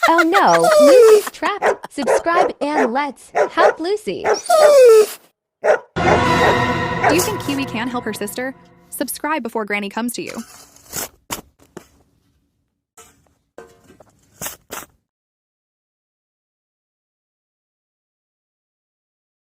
Oh no, Lucy's trapped. Subscribe and let's help Lucy. Do you think Kiwi can help her sister? Subscribe before Granny comes to you.